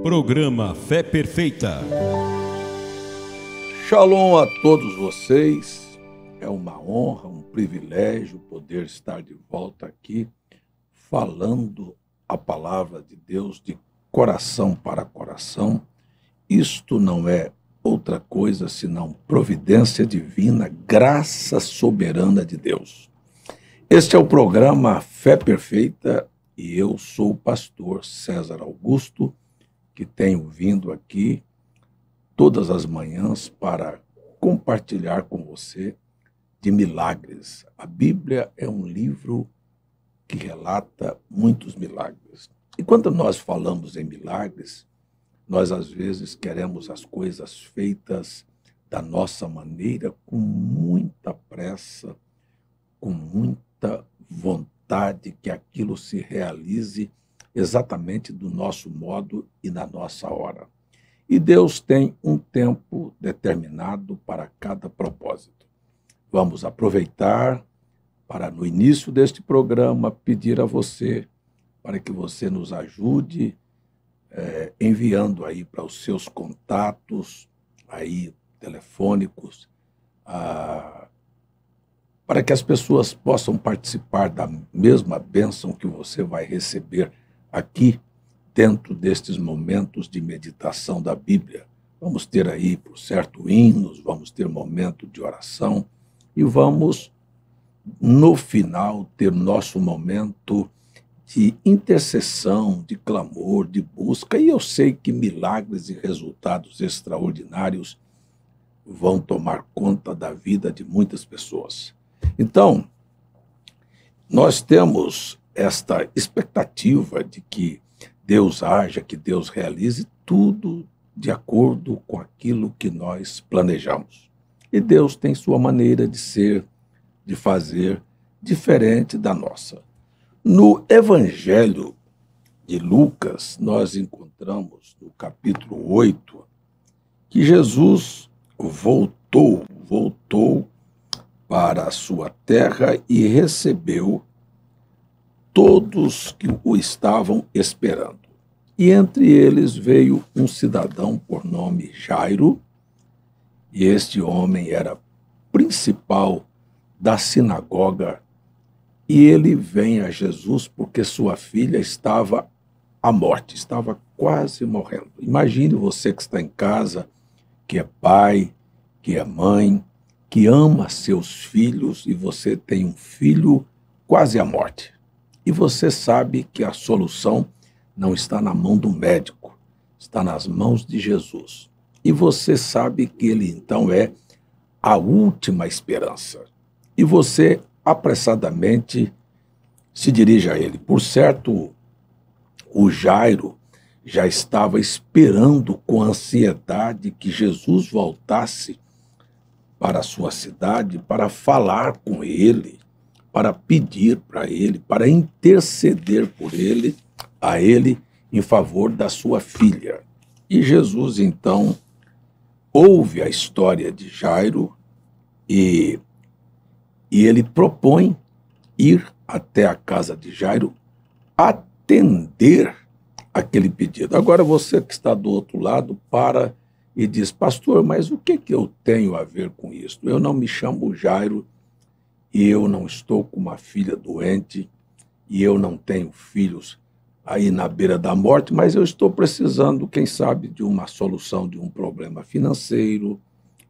Programa Fé Perfeita. Shalom a todos vocês. É uma honra, um privilégio poder estar de volta aqui falando a palavra de Deus de coração para coração. Isto não é outra coisa senão providência divina, graça soberana de Deus. Este é o programa Fé Perfeita e eu sou o pastor César Augusto, que tenho vindo aqui todas as manhãs para compartilhar com você de milagres. A Bíblia é um livro que relata muitos milagres. E quando nós falamos em milagres, nós às vezes queremos as coisas feitas da nossa maneira, com muita pressa, com muita vontade que aquilo se realize exatamente do nosso modo e na nossa hora. E Deus tem um tempo determinado para cada propósito. Vamos aproveitar para, no início deste programa, pedir a você para que você nos ajude enviando aí para os seus contatos aí telefônicos, para que as pessoas possam participar da mesma bênção que você vai receber aqui dentro destes momentos de meditação da Bíblia. Vamos ter aí, por certo, hinos, vamos ter momento de oração e vamos, no final, ter nosso momento de intercessão, de clamor, de busca. E eu sei que milagres e resultados extraordinários vão tomar conta da vida de muitas pessoas. Então, nós temos esta expectativa de que Deus haja, que Deus realize tudo de acordo com aquilo que nós planejamos. E Deus tem sua maneira de ser, de fazer, diferente da nossa. No Evangelho de Lucas, nós encontramos no capítulo 8 que Jesus voltou para a sua terra e recebeu todos que o estavam esperando. E entre eles veio um cidadão por nome Jairo, e este homem era principal da sinagoga, e ele vem a Jesus porque sua filha estava à morte, estava quase morrendo. Imagine você que está em casa, que é pai, que é mãe, que ama seus filhos, e você tem um filho quase à morte. E você sabe que a solução não está na mão do médico, está nas mãos de Jesus. E você sabe que ele, então, é a última esperança. E você, apressadamente, se dirige a ele. Por certo, o Jairo já estava esperando com ansiedade que Jesus voltasse para a sua cidade para falar com ele, para pedir para ele, para interceder por ele, a ele, em favor da sua filha. E Jesus, então, ouve a história de Jairo e ele propõe ir até a casa de Jairo, atender aquele pedido. Agora, você que está do outro lado, para e diz: pastor, mas o que eu tenho a ver com isso? Eu não me chamo Jairo, e eu não estou com uma filha doente, e eu não tenho filhos aí na beira da morte, mas eu estou precisando, quem sabe, de uma solução de um problema financeiro,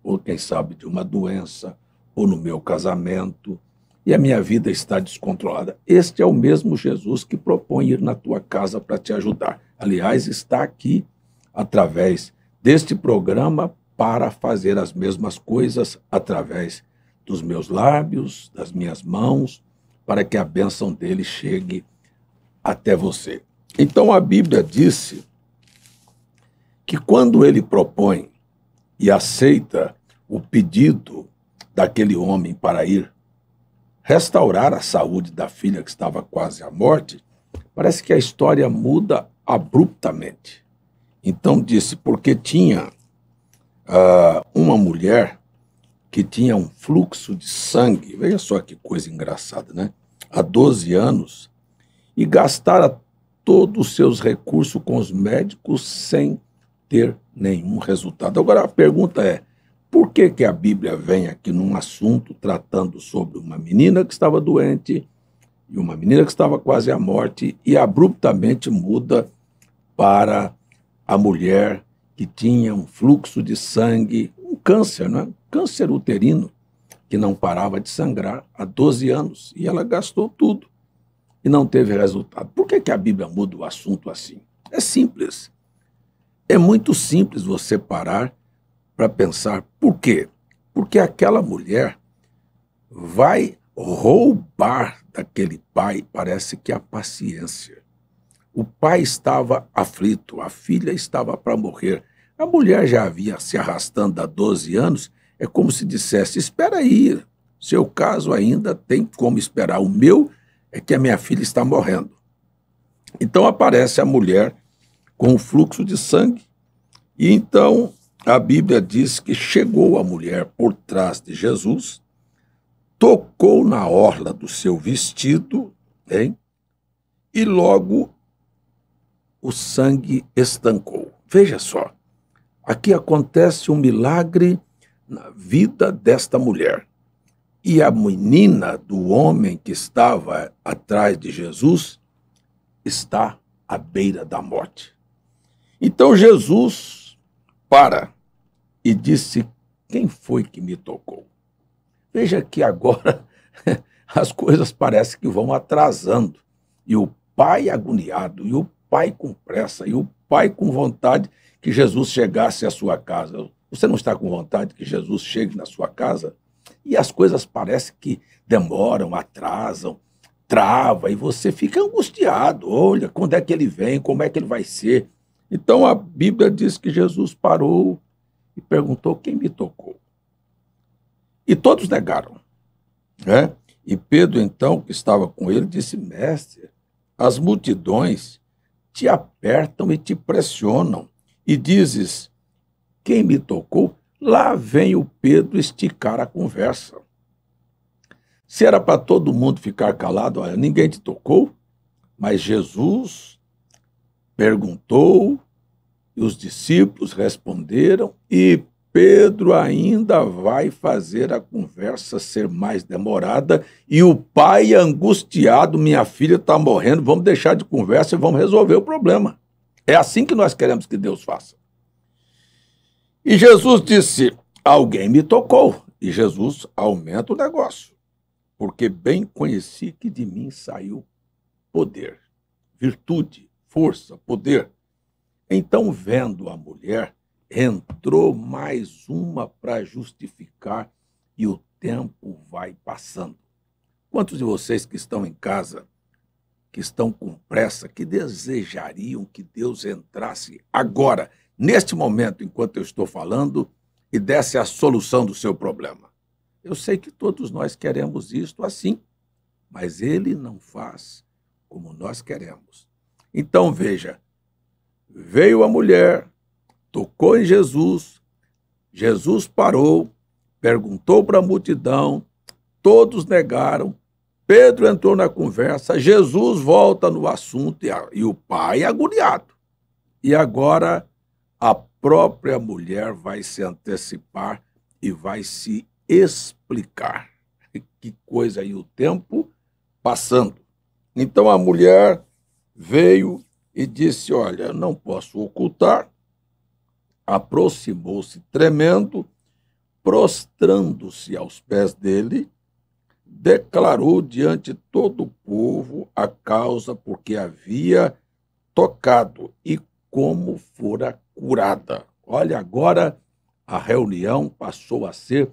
ou quem sabe de uma doença, ou no meu casamento, e a minha vida está descontrolada. Este é o mesmo Jesus que propõe ir na tua casa para te ajudar. Aliás, está aqui, através deste programa, para fazer as mesmas coisas através dos meus lábios, das minhas mãos, para que a bênção dele chegue até você. Então a Bíblia disse que quando ele propõe e aceita o pedido daquele homem para ir restaurar a saúde da filha que estava quase à morte, parece que a história muda abruptamente. Então disse, porque tinha uma mulher que tinha um fluxo de sangue, veja só que coisa engraçada, né? Há 12 anos, e gastara todos os seus recursos com os médicos sem ter nenhum resultado. Agora, a pergunta é, por que que a Bíblia vem aqui num assunto tratando sobre uma menina que estava doente e uma menina que estava quase à morte e abruptamente muda para a mulher que tinha um fluxo de sangue, um câncer, não é? Câncer uterino, que não parava de sangrar há 12 anos, e ela gastou tudo e não teve resultado. Por que que a Bíblia muda o assunto assim? É simples. É muito simples você parar para pensar. Por quê? Porque aquela mulher vai roubar daquele pai, parece que a paciência. O pai estava aflito, a filha estava para morrer. A mulher já havia se arrastando há 12 anos, é como se dissesse, espera aí, seu caso ainda tem como esperar. O meu é que a minha filha está morrendo. Então aparece a mulher com o fluxo de sangue, e então a Bíblia diz que chegou a mulher por trás de Jesus, tocou na orla do seu vestido, hein? E logo o sangue estancou. Veja só, aqui acontece um milagre na vida desta mulher. E a menina do homem que estava atrás de Jesus está à beira da morte. Então Jesus para e disse, quem foi que me tocou? Veja que agora as coisas parecem que vão atrasando. E o pai agoniado, e o pai com pressa, e o pai com vontade que Jesus chegasse à sua casa. Você não está com vontade que Jesus chegue na sua casa? E as coisas parecem que demoram, atrasam, trava, e você fica angustiado. Olha, quando é que ele vem? Como é que ele vai ser? Então a Bíblia diz que Jesus parou e perguntou, quem me tocou? E todos negaram, né? E Pedro, então, que estava com ele, disse, mestre, as multidões te apertam e te pressionam, e dizes, quem me tocou? Lá vem o Pedro esticar a conversa. Se era para todo mundo ficar calado, olha, ninguém te tocou, mas Jesus perguntou, e os discípulos responderam, e Pedro ainda vai fazer a conversa ser mais demorada, e o pai angustiado, minha filha está morrendo, vamos deixar de conversa e vamos resolver o problema. É assim que nós queremos que Deus faça. E Jesus disse, alguém me tocou, e Jesus aumenta o negócio, porque bem conheci que de mim saiu poder, virtude, força, poder. Então, vendo a mulher, entrou mais uma para justificar e o tempo vai passando. Quantos de vocês que estão em casa, que estão com pressa, que desejariam que Deus entrasse agora, neste momento, enquanto eu estou falando, e desse a solução do seu problema? Eu sei que todos nós queremos isto assim, mas Ele não faz como nós queremos. Então, veja, veio a mulher, tocou em Jesus, Jesus parou, perguntou para a multidão, todos negaram, Pedro entrou na conversa, Jesus volta no assunto e o pai agoniado. E agora a própria mulher vai se antecipar e vai se explicar. Que coisa aí, o tempo passando. Então a mulher veio e disse, olha, não posso ocultar, aproximou-se tremendo, prostrando-se aos pés dele, declarou diante de todo o povo a causa por que havia tocado e como fora curada. Olha, agora a reunião passou a ser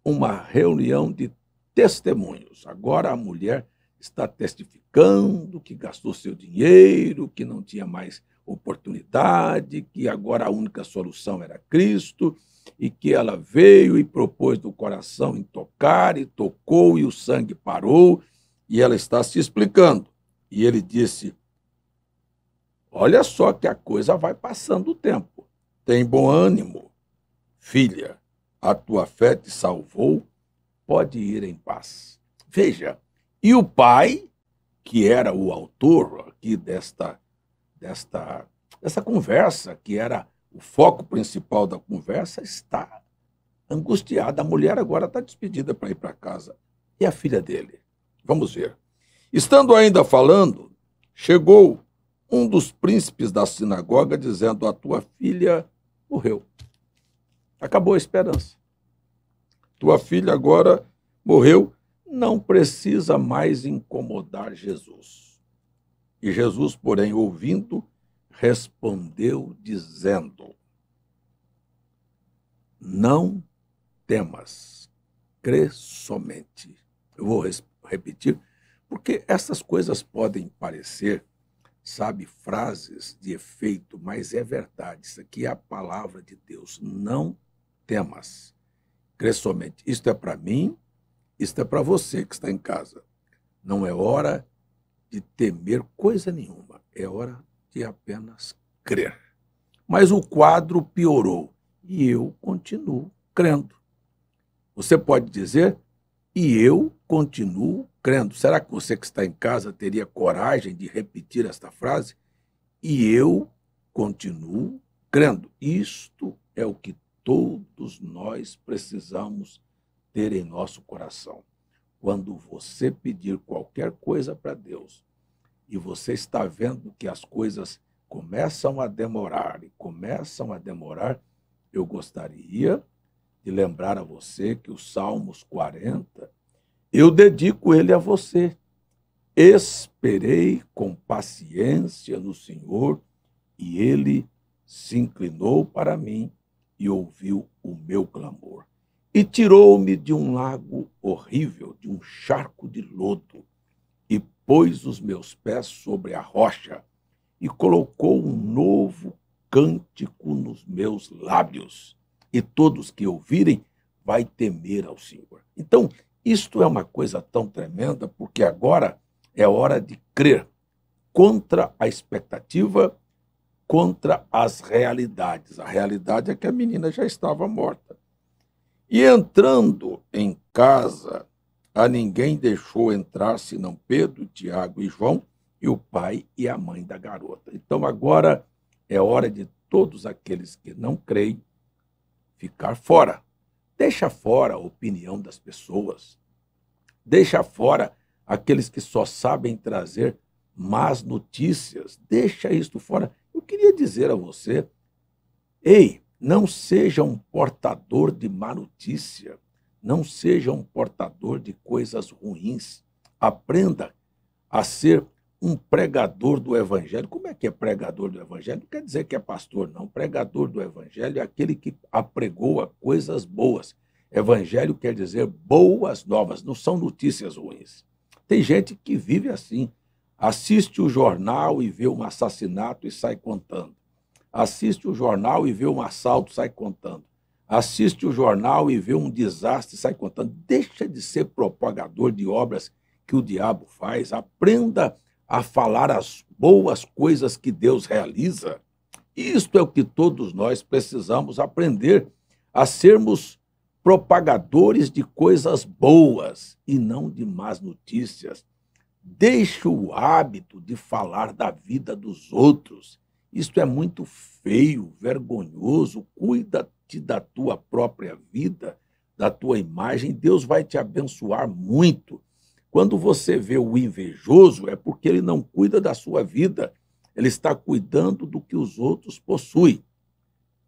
uma reunião de testemunhos. Agora a mulher está testificando que gastou seu dinheiro, que não tinha mais oportunidade, que agora a única solução era Cristo, e que ela veio e propôs do coração em tocar, e tocou, e o sangue parou, e ela está se explicando. E ele disse, olha só que a coisa vai passando o tempo. Tem bom ânimo, filha, a tua fé te salvou, pode ir em paz. Veja, e o pai, que era o autor aqui desta dessa conversa, que era o foco principal da conversa, está angustiada. A mulher agora está despedida para ir para casa. E a filha dele? Vamos ver. Estando ainda falando, chegou um dos príncipes da sinagoga dizendo: a tua filha morreu. Acabou a esperança. Tua filha agora morreu, não precisa mais incomodar Jesus. E Jesus, porém, ouvindo, respondeu dizendo: não temas, crê somente. Eu vou repetir, porque essas coisas podem parecer, sabe, frases de efeito, mas é verdade. Isso aqui é a palavra de Deus. Não temas, crê somente. Isto é para mim, isto é para você que está em casa. Não é hora de temer coisa nenhuma, é hora de apenas crer. Mas o quadro piorou e eu continuo crendo. Você pode dizer: e eu continuo crendo. Será que você que está em casa teria coragem de repetir esta frase? E eu continuo crendo. Isto é o que todos nós precisamos ter em nosso coração. Quando você pedir qualquer coisa para Deus e você está vendo que as coisas começam a demorar, eu gostaria de lembrar a você que o Salmos 40, eu dedico ele a você. Esperei com paciência no Senhor e ele se inclinou para mim e ouviu o meu clamor. E tirou-me de um lago horrível, de um charco de lodo, e pôs os meus pés sobre a rocha, e colocou um novo cântico nos meus lábios. E todos que ouvirem vai temer ao Senhor. Então, isto é uma coisa tão tremenda, porque agora é hora de crer contra a expectativa, contra as realidades. A realidade é que a menina já estava morta. E entrando em casa, a ninguém deixou entrar senão Pedro, Tiago e João, e o pai e a mãe da garota. Então agora é hora de todos aqueles que não creem ficar fora. Deixa fora a opinião das pessoas. Deixa fora aqueles que só sabem trazer más notícias. Deixa isto fora. Eu queria dizer a você: ei, não seja um portador de má notícia. Não seja um portador de coisas ruins. Aprenda a ser um pregador do Evangelho. Como é que é pregador do Evangelho? Não quer dizer que é pastor, não. Pregador do Evangelho é aquele que apregoa coisas boas. Evangelho quer dizer boas novas, não são notícias ruins. Tem gente que vive assim. Assiste o jornal e vê um assassinato e sai contando. Assiste o jornal e vê um assalto e sai contando. Assiste o jornal e vê um desastre e sai contando. Deixa de ser propagador de obras que o diabo faz. Aprenda a falar as boas coisas que Deus realiza. Isto é o que todos nós precisamos aprender, a sermos propagadores de coisas boas e não de más notícias. Deixe o hábito de falar da vida dos outros. Isto é muito feio, vergonhoso. Cuida-te da tua própria vida, da tua imagem. Deus vai te abençoar muito. Quando você vê o invejoso, é porque ele não cuida da sua vida. Ele está cuidando do que os outros possuem.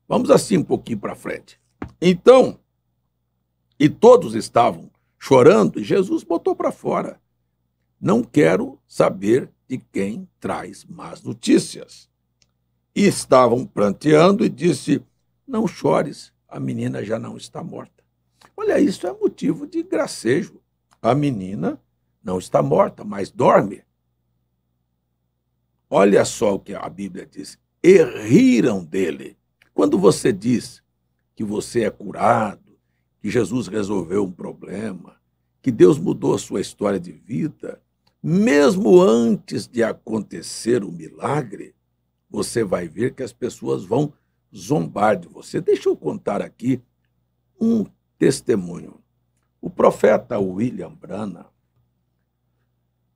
Vamos assim um pouquinho para frente. Então, e todos estavam chorando, e Jesus botou para fora: não quero saber de quem traz más notícias. E estavam pranteando e disse: não chores, a menina já não está morta. Olha, isso é motivo de gracejo. A menina não está morta, mas dorme. Olha só o que a Bíblia diz: e riram dele. Quando você diz que você é curado, que Jesus resolveu um problema, que Deus mudou a sua história de vida, mesmo antes de acontecer o milagre, você vai ver que as pessoas vão zombar de você. Deixa eu contar aqui um testemunho. O profeta William Branham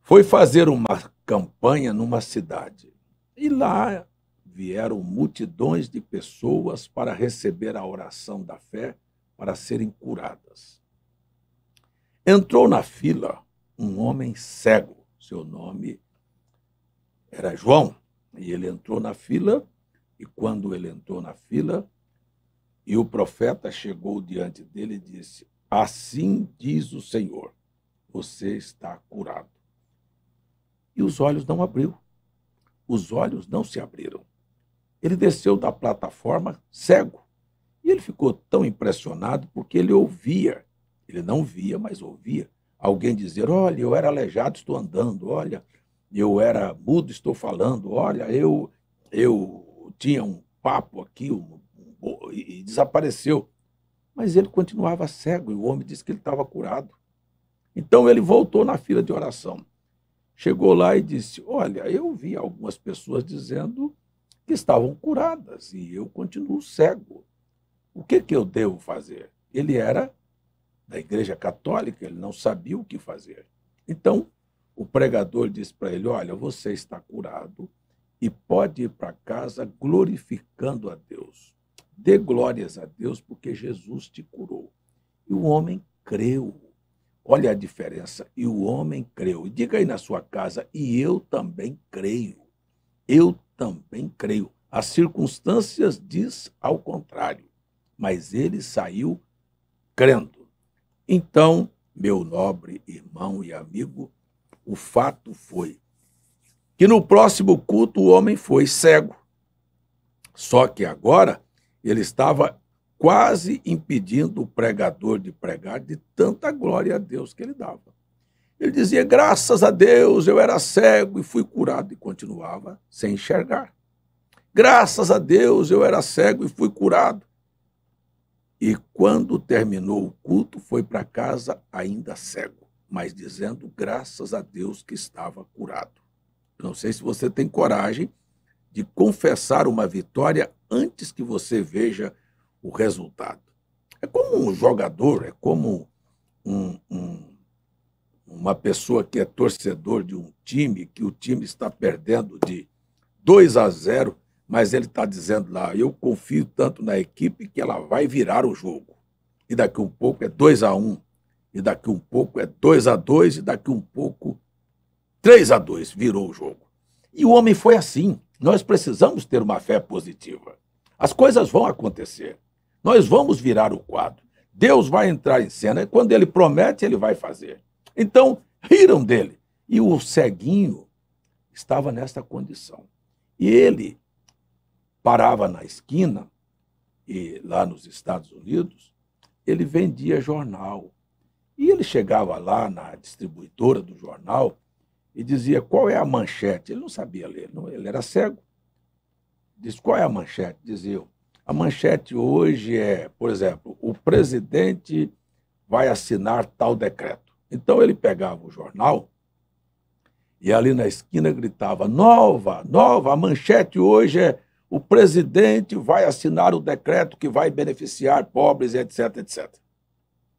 foi fazer uma campanha numa cidade. E lá vieram multidões de pessoas para receber a oração da fé, para serem curadas. Entrou na fila um homem cego, seu nome era João, e ele entrou na fila, e quando ele entrou na fila, e o profeta chegou diante dele e disse: assim diz o Senhor, você está curado. E os olhos não abriu, os olhos não se abriram. Ele desceu da plataforma cego, e ele ficou tão impressionado porque ele ouvia, ele não via, mas ouvia, alguém dizer: olha, eu era aleijado, estou andando, olha, eu era mudo, estou falando, olha, eu tinha um papo aqui, e desapareceu. Mas ele continuava cego, e o homem disse que ele estava curado. Então ele voltou na fila de oração. Chegou lá e disse: olha, eu vi algumas pessoas dizendo que estavam curadas, e eu continuo cego. O que eu devo fazer? Ele era da Igreja Católica, ele não sabia o que fazer. Então, o pregador disse para ele: olha, você está curado e pode ir para casa glorificando a Deus. Dê glórias a Deus porque Jesus te curou. E o homem creu. Olha a diferença. E o homem creu. E diga aí na sua casa: e eu também creio. Eu também creio. As circunstâncias diz ao contrário, mas ele saiu crendo. Então, meu nobre irmão e amigo, o fato foi que no próximo culto o homem foi cego. Só que agora ele estava quase impedindo o pregador de pregar de tanta glória a Deus que ele dava. Ele dizia: graças a Deus, eu era cego e fui curado, e continuava sem enxergar. Graças a Deus, eu era cego e fui curado. E quando terminou o culto, foi para casa ainda cego, mas dizendo graças a Deus que estava curado. Eu não sei se você tem coragem de confessar uma vitória antes que você veja o resultado. É como um jogador, é como uma pessoa que é torcedor de um time, que o time está perdendo de 2-0, mas ele está dizendo lá: eu confio tanto na equipe que ela vai virar o jogo. E daqui um pouco é 2-1, e daqui um pouco é 2-2, e daqui um pouco 3-2, virou o jogo. E o homem foi assim. Nós precisamos ter uma fé positiva. As coisas vão acontecer. Nós vamos virar o quadro. Deus vai entrar em cena, e quando ele promete, ele vai fazer. Então, riram dele. E o ceguinho estava nessa condição. E ele parava na esquina, e lá nos Estados Unidos, ele vendia jornal. E ele chegava lá na distribuidora do jornal e dizia: qual é a manchete? Ele não sabia ler, ele era cego. Diz: qual é a manchete? Dizia eu: a manchete hoje é, por exemplo, o presidente vai assinar tal decreto. Então ele pegava o jornal e ali na esquina gritava: nova, a manchete hoje é: o presidente vai assinar o decreto que vai beneficiar pobres, etc, etc.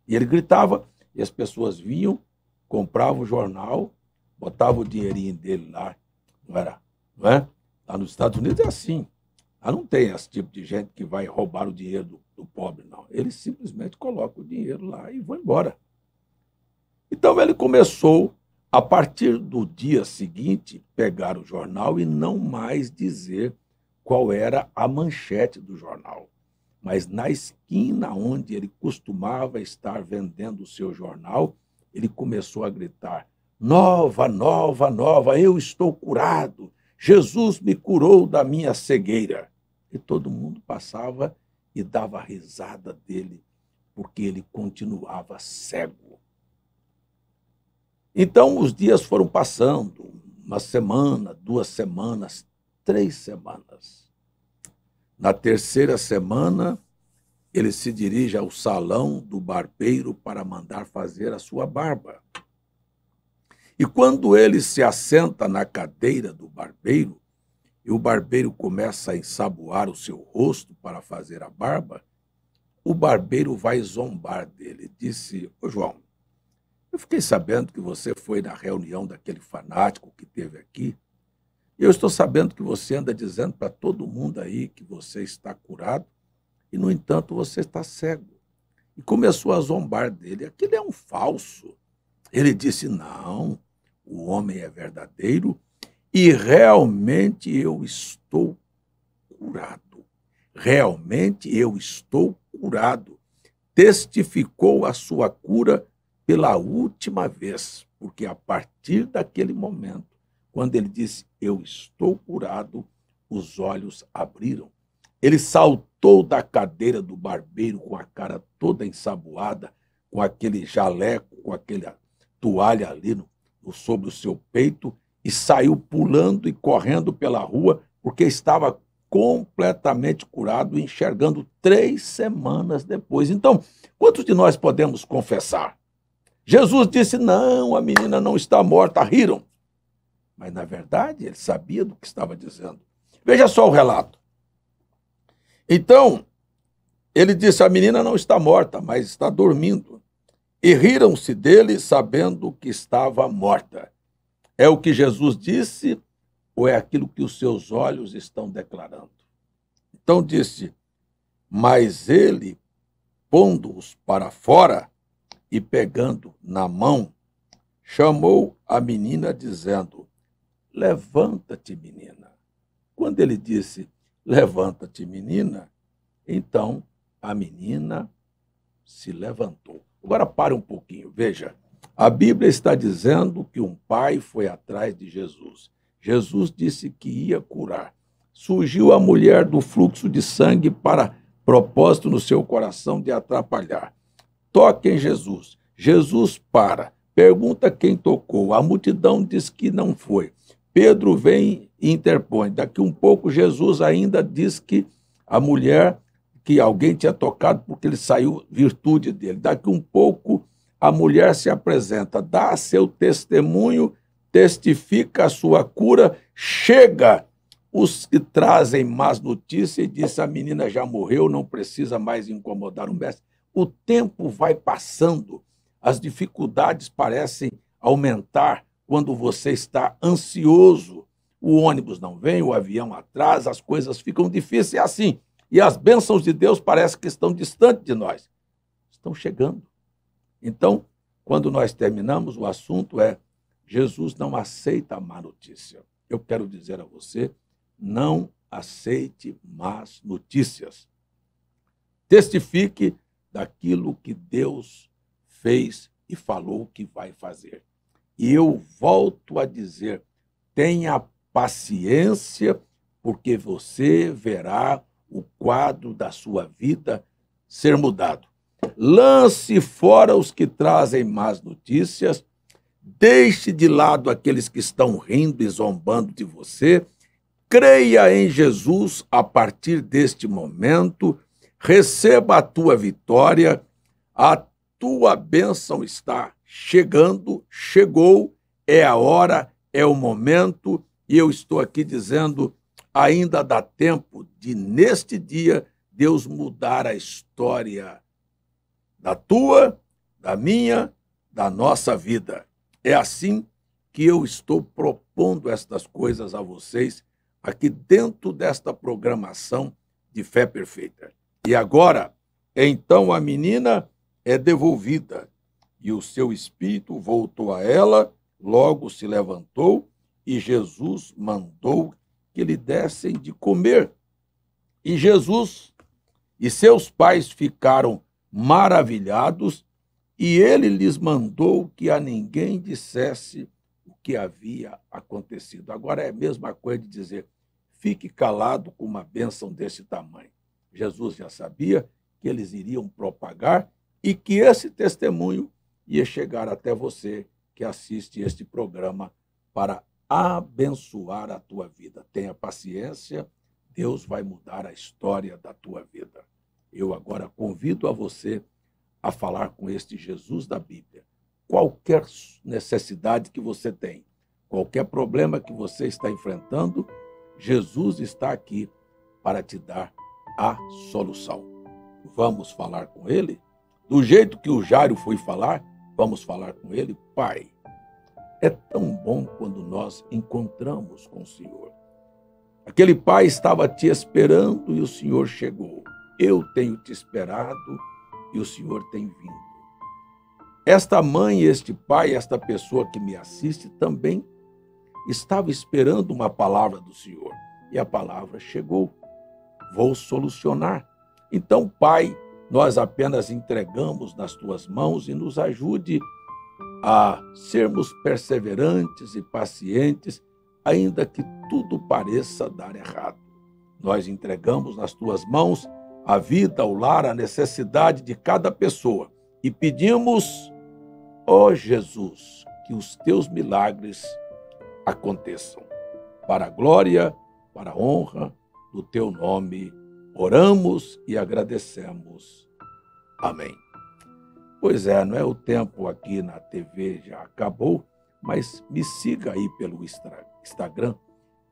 E ele gritava, e as pessoas vinham, compravam o jornal, botavam o dinheirinho dele lá, não é? Lá nos Estados Unidos é assim. Lá não tem esse tipo de gente que vai roubar o dinheiro do pobre, não. Eles simplesmente colocam o dinheiro lá e vão embora. Então ele começou, a partir do dia seguinte, pegar o jornal e não mais dizer qual era a manchete do jornal. Mas na esquina onde ele costumava estar vendendo o seu jornal, ele começou a gritar: nova, eu estou curado. Jesus me curou da minha cegueira. E todo mundo passava e dava risada dele, porque ele continuava cego. Então os dias foram passando, uma semana, 2 semanas, 3 semanas. Na terceira semana, ele se dirige ao salão do barbeiro para mandar fazer a sua barba. E quando ele se assenta na cadeira do barbeiro, e o barbeiro começa a ensaboar o seu rosto para fazer a barba, o barbeiro vai zombar dele. Disse: ô João, eu fiquei sabendo que você foi na reunião daquele fanático que teve aqui, Eu estou sabendo que você anda dizendo para todo mundo aí que você está curado e, no entanto, você está cego. E começou a zombar dele. Aquele é um falso. Ele disse, não, o homem é verdadeiro e realmente eu estou curado. Realmente eu estou curado. Testificou a sua cura pela última vez, porque a partir daquele momento, quando ele disse, eu estou curado, os olhos abriram. Ele saltou da cadeira do barbeiro com a cara toda ensaboada, com aquele jaleco, com aquela toalha ali sobre o seu peito, e saiu pulando e correndo pela rua, porque estava completamente curado, enxergando 3 semanas depois. Então, quantos de nós podemos confessar? Jesus disse, não, a menina não está morta, riram. Mas, na verdade, ele sabia do que estava dizendo. Veja só o relato. Então, ele disse, a menina não está morta, mas está dormindo. E riram-se dele, sabendo que estava morta. É o que Jesus disse ou é aquilo que os seus olhos estão declarando? Então disse, mas ele, pondo-os para fora e pegando na mão, chamou a menina, dizendo, levanta-te, menina. Quando ele disse, levanta-te, menina, então a menina se levantou. Agora pare um pouquinho, veja. A Bíblia está dizendo que um pai foi atrás de Jesus. Jesus disse que ia curar. Surgiu a mulher do fluxo de sangue para propósito no seu coração de atrapalhar. Toca em Jesus. Jesus para. Pergunta quem tocou. A multidão diz que não foi. Pedro vem e interpõe. Daqui um pouco, Jesus ainda diz que a mulher, que alguém tinha tocado porque ele saiu virtude dele. Daqui um pouco, a mulher se apresenta, dá seu testemunho, testifica a sua cura, chega os que trazem más notícias e diz, a menina já morreu, não precisa mais incomodar o mestre. O tempo vai passando, as dificuldades parecem aumentar quando você está ansioso. O ônibus não vem, o avião atrasa, as coisas ficam difíceis, é assim. E as bênçãos de Deus parecem que estão distantes de nós. Estão chegando. Então, quando nós terminamos, o assunto é Jesus não aceita a má notícia. Eu quero dizer a você, não aceite más notícias. Testifique daquilo que Deus fez e falou que vai fazer. E eu volto a dizer, tenha paciência, porque você verá o quadro da sua vida ser mudado. Lance fora os que trazem más notícias, deixe de lado aqueles que estão rindo e zombando de você, creia em Jesus a partir deste momento, receba a tua vitória, a tua bênção está chegando, chegou, é a hora, é o momento, e eu estou aqui dizendo, ainda dá tempo de, neste dia, Deus mudar a história da tua, da minha, da nossa vida. É assim que eu estou propondo estas coisas a vocês aqui dentro desta programação de Fé Perfeita. E agora, então a menina é devolvida e o seu espírito voltou a ela, logo se levantou e Jesus mandou que lhe dessem de comer. E Jesus e seus pais ficaram maravilhados, e ele lhes mandou que a ninguém dissesse o que havia acontecido. Agora é a mesma coisa de dizer, fique calado com uma bênção desse tamanho. Jesus já sabia que eles iriam propagar e que esse testemunho ia chegar até você que assiste este programa para abençoar a tua vida. Tenha paciência, Deus vai mudar a história da tua vida. Eu agora convido a você a falar com este Jesus da Bíblia. Qualquer necessidade que você tem, qualquer problema que você está enfrentando, Jesus está aqui para te dar a solução. Vamos falar com ele? Do jeito que o Jairo foi falar, vamos falar com ele. Pai, É tão bom quando nós encontramos com o Senhor. Aquele pai estava te esperando e o Senhor chegou. Eu tenho te esperado e o Senhor tem vindo. Esta mãe, este pai, esta pessoa que me assiste também estava esperando uma palavra do Senhor. E a palavra chegou. Vou solucionar. Então, Pai, nós apenas entregamos nas tuas mãos e nos ajude a sermos perseverantes e pacientes, ainda que tudo pareça dar errado. Nós entregamos nas tuas mãos a vida, o lar, a necessidade de cada pessoa e pedimos, ó Jesus, que os teus milagres aconteçam. Para a glória, para a honra do teu nome, oramos e agradecemos. Amém. Pois é, não é? O tempo aqui na TV já acabou, mas me siga aí pelo Instagram.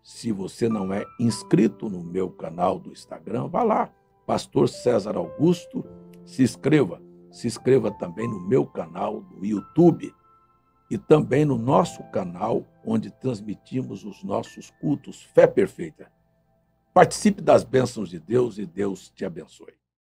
Se você não é inscrito no meu canal do Instagram, vá lá, Pastor César Augusto, se inscreva. Se inscreva também no meu canal do YouTube e também no nosso canal, onde transmitimos os nossos cultos Fé Perfeita. Participe das bênçãos de Deus e Deus te abençoe.